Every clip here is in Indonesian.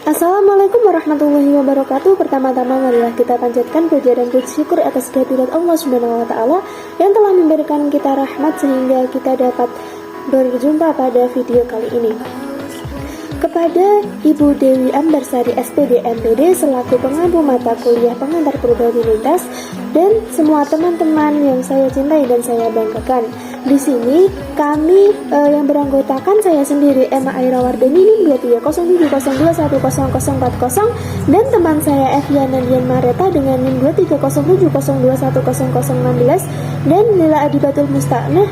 Assalamualaikum warahmatullahi wabarakatuh. Pertama-tama marilah kita panjatkan puja dan puji syukur atas kehadirat Allah Subhanahu wa taala yang telah memberikan kita rahmat sehingga kita dapat berjumpa pada video kali ini. Kepada Ibu Dewi Ambarsari SPD MPD selaku pengampu mata kuliah pengantar probabilitas dan semua teman-teman yang saya cintai dan saya banggakan. Di sini kami yang beranggotakan saya sendiri Emma Aira Wardani NIM 230702100040 dan teman saya Eviana Dian Mareta dengan NIM 230702100016 dan Lila Adibatul Musta'nah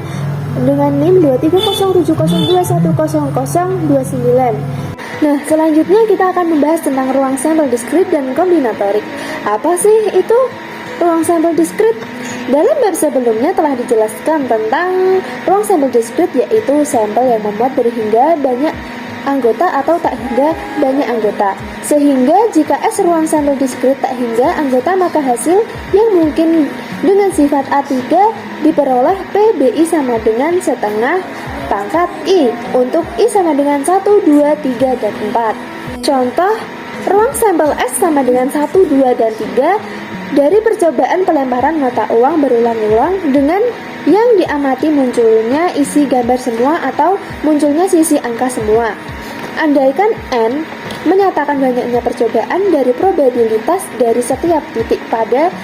dengan NIM 230702100029. Nah, selanjutnya kita akan membahas tentang ruang sampel diskrit dan kombinatorik. Apa sih itu ruang sampel diskrit? Dalam bab sebelumnya telah dijelaskan tentang ruang sampel diskrit, yaitu sampel yang memuat berhingga banyak anggota atau tak hingga banyak anggota. Sehingga jika S ruang sampel diskrit tak hingga anggota, maka hasil yang mungkin dengan sifat A3 diperoleh PBI sama dengan setengah pangkat I untuk I sama dengan 1, 2, 3, dan 4. Contoh, ruang sampel S sama dengan 1, 2, dan 3 dari percobaan pelemparan mata uang berulang-ulang dengan yang diamati munculnya isi gambar semua atau munculnya sisi angka semua. Andaikan N menyatakan banyaknya percobaan dari probabilitas dari setiap titik pada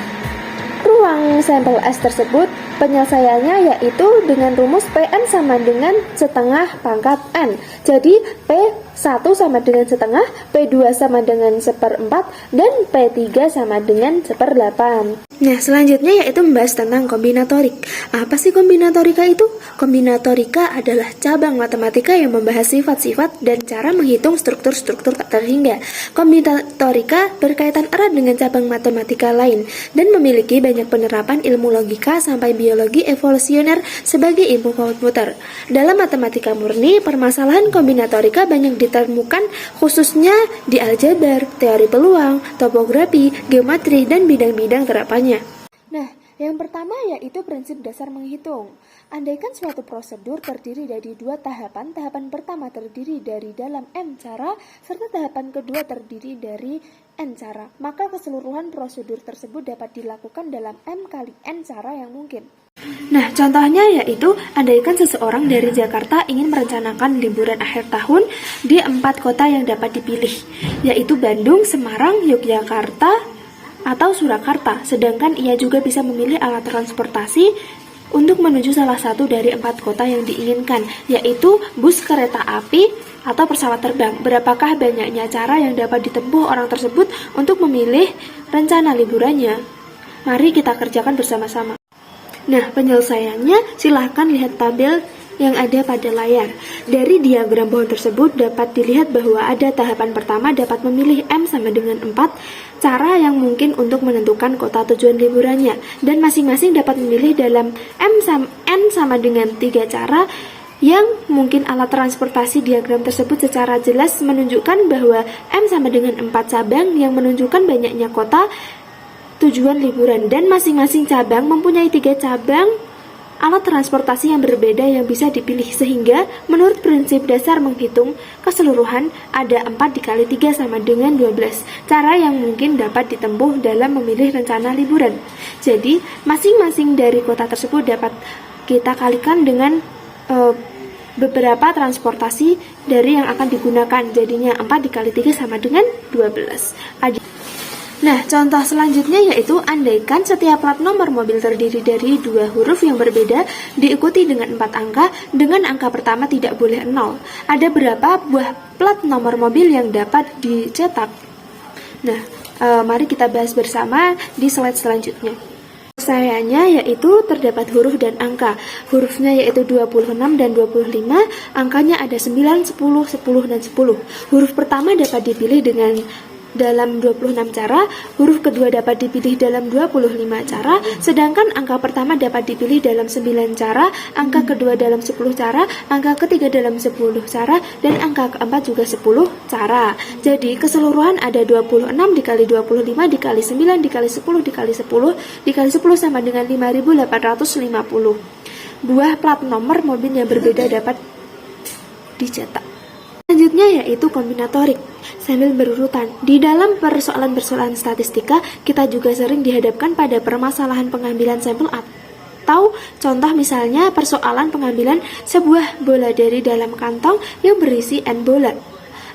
ruang sampel S tersebut, penyelesaiannya yaitu dengan rumus Pn sama dengan setengah pangkat N. Jadi P1 sama dengan setengah, P2 sama dengan 1/4, dan P3 sama dengan 1/8. Nah, selanjutnya yaitu membahas tentang kombinatorik. Apa sih kombinatorika itu? Kombinatorika adalah cabang matematika yang membahas sifat-sifat dan cara menghitung struktur-struktur tak terhingga. Kombinatorika berkaitan erat dengan cabang matematika lain dan memiliki banyak penerapan ilmu logika sampai biologi evolusioner sebagai ilmu komputer. Dalam matematika murni, permasalahan kombinatorika banyak ditemukan khususnya di aljabar, teori peluang, topografi, geometri, dan bidang-bidang terapannya. Nah, yang pertama yaitu prinsip dasar menghitung. Andaikan suatu prosedur terdiri dari dua tahapan, tahapan pertama terdiri dari dalam M cara, serta tahapan kedua terdiri dari N cara, maka keseluruhan prosedur tersebut dapat dilakukan dalam M kali N cara yang mungkin. Nah, contohnya yaitu andaikan seseorang dari Jakarta ingin merencanakan liburan akhir tahun di 4 kota yang dapat dipilih, yaitu Bandung, Semarang, Yogyakarta, atau Surakarta, sedangkan ia juga bisa memilih alat transportasi untuk menuju salah satu dari 4 kota yang diinginkan, yaitu bus, kereta api, atau pesawat terbang. Berapakah banyaknya cara yang dapat ditempuh orang tersebut untuk memilih rencana liburannya? Mari kita kerjakan bersama-sama. Nah, penyelesaiannya silahkan lihat tabel yang ada pada layar. Dari diagram pohon tersebut dapat dilihat bahwa ada tahapan pertama dapat memilih M sama dengan 4 cara yang mungkin untuk menentukan kota tujuan liburannya, dan masing-masing dapat memilih dalam N sama dengan 3 cara yang mungkin. Alat transportasi diagram tersebut secara jelas menunjukkan bahwa M sama dengan 4 cabang yang menunjukkan banyaknya kota tujuan liburan, dan masing-masing cabang mempunyai 3 cabang alat transportasi yang berbeda yang bisa dipilih, sehingga menurut prinsip dasar menghitung keseluruhan ada 4 dikali 3 sama dengan 12 cara yang mungkin dapat ditempuh dalam memilih rencana liburan. Jadi masing-masing dari kota tersebut dapat kita kalikan dengan beberapa transportasi dari yang akan digunakan, jadinya 4 dikali 3 sama dengan 12. Nah, contoh selanjutnya yaitu andaikan setiap plat nomor mobil terdiri dari 2 huruf yang berbeda diikuti dengan 4 angka, dengan angka pertama tidak boleh 0. Ada berapa buah plat nomor mobil yang dapat dicetak? Nah, mari kita bahas bersama di slide selanjutnya. Penyelesaiannya yaitu terdapat huruf dan angka. Hurufnya yaitu 26 dan 25, angkanya ada 9, 10, 10, dan 10. Huruf pertama dapat dipilih dalam 26 cara, huruf kedua dapat dipilih dalam 25 cara, sedangkan angka pertama dapat dipilih dalam 9 cara, angka kedua dalam 10 cara, angka ketiga dalam 10 cara, dan angka keempat juga 10 cara. Jadi keseluruhan ada 26 dikali 25 dikali 9 dikali 10 dikali 10 dikali 10 sama dengan 5.850 buah plat nomor mobil yang berbeda dapat dicetak. Selanjutnya yaitu kombinatorik, sambil berurutan. Di dalam persoalan-persoalan statistika, kita juga sering dihadapkan pada permasalahan pengambilan sampel atau contoh misalnya persoalan pengambilan sebuah bola dari dalam kantong yang berisi N bola.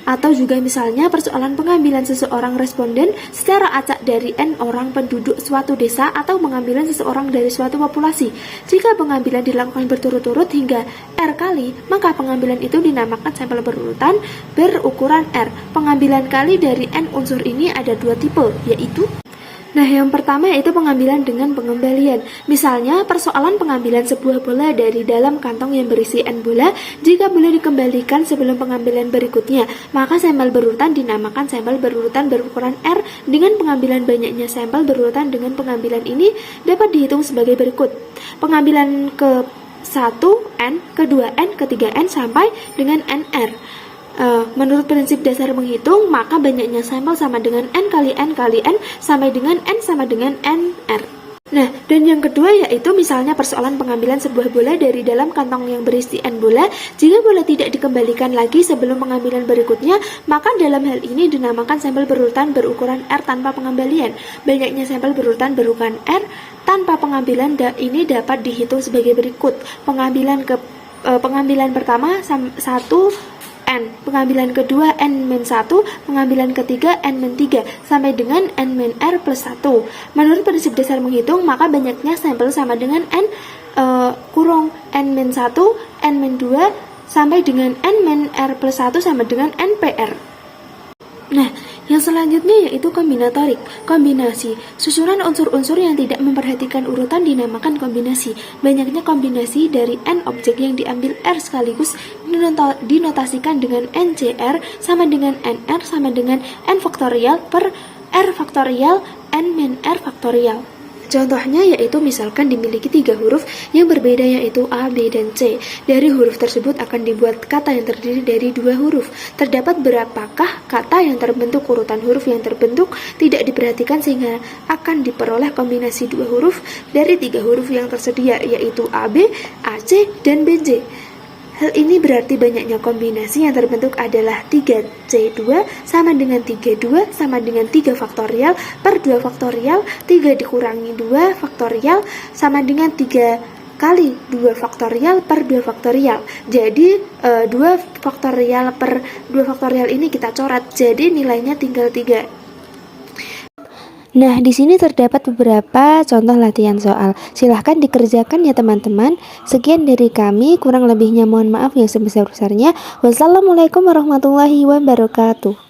Atau juga misalnya persoalan pengambilan seseorang responden secara acak dari N orang penduduk suatu desa atau pengambilan seseorang dari suatu populasi. Jika pengambilan dilakukan berturut-turut hingga R kali, maka pengambilan itu dinamakan sampel berurutan berukuran R. Pengambilan kali dari N unsur ini ada dua tipe, yaitu yang pertama yaitu pengambilan dengan pengembalian. Misalnya, persoalan pengambilan sebuah bola dari dalam kantong yang berisi N bola, jika bola dikembalikan sebelum pengambilan berikutnya, maka sampel berurutan dinamakan sampel berurutan berukuran R. Dengan pengambilan banyaknya sampel berurutan dengan pengambilan ini dapat dihitung sebagai berikut. Pengambilan ke 1 N, kedua N, ketiga N, sampai dengan NR. Menurut prinsip dasar menghitung, maka banyaknya sampel sama dengan N kali N kali N sampai dengan N sama dengan NR. Dan yang kedua yaitu misalnya persoalan pengambilan sebuah bola dari dalam kantong yang berisi N bola. Jika bola tidak dikembalikan lagi sebelum pengambilan berikutnya, maka dalam hal ini dinamakan sampel berurutan berukuran R tanpa pengembalian. Banyaknya sampel berurutan berukuran R tanpa pengambilan ini dapat dihitung sebagai berikut. Pengambilan pertama 1 N, pengambilan kedua N-1, pengambilan ketiga N-3, sampai dengan N-R plus 1. Menurut prinsip dasar menghitung, maka banyaknya sampel sama dengan N kurung N-1, N-2, sampai dengan N-R plus 1 sama dengan NPR. Yang selanjutnya yaitu kombinatorik, kombinasi. Susunan unsur-unsur yang tidak memperhatikan urutan dinamakan kombinasi. Banyaknya kombinasi dari N objek yang diambil R sekaligus dinotasikan dengan NCR sama dengan NR sama dengan N faktorial per R faktorial N-R faktorial. Contohnya yaitu misalkan dimiliki 3 huruf yang berbeda yaitu A, B, dan C. Dari huruf tersebut akan dibuat kata yang terdiri dari 2 huruf. Terdapat berapakah kata yang terbentuk urutan huruf yang terbentuk tidak diperhatikan sehingga akan diperoleh kombinasi 2 huruf dari 3 huruf yang tersedia yaitu AB, AC, dan BJ. Hal ini berarti banyaknya kombinasi yang terbentuk adalah 3C2 sama dengan 32 sama dengan 3 faktorial per 2 faktorial, 3 dikurangi 2 faktorial sama dengan 3 kali 2 faktorial per 2 faktorial. Jadi 2 faktorial per 2 faktorial ini kita coret, jadi nilainya tinggal 3. Di sini terdapat beberapa contoh latihan soal. Silahkan dikerjakan ya teman-teman. Sekian dari kami, kurang lebihnya mohon maaf yang sebesar-besarnya. Wassalamualaikum warahmatullahi wabarakatuh.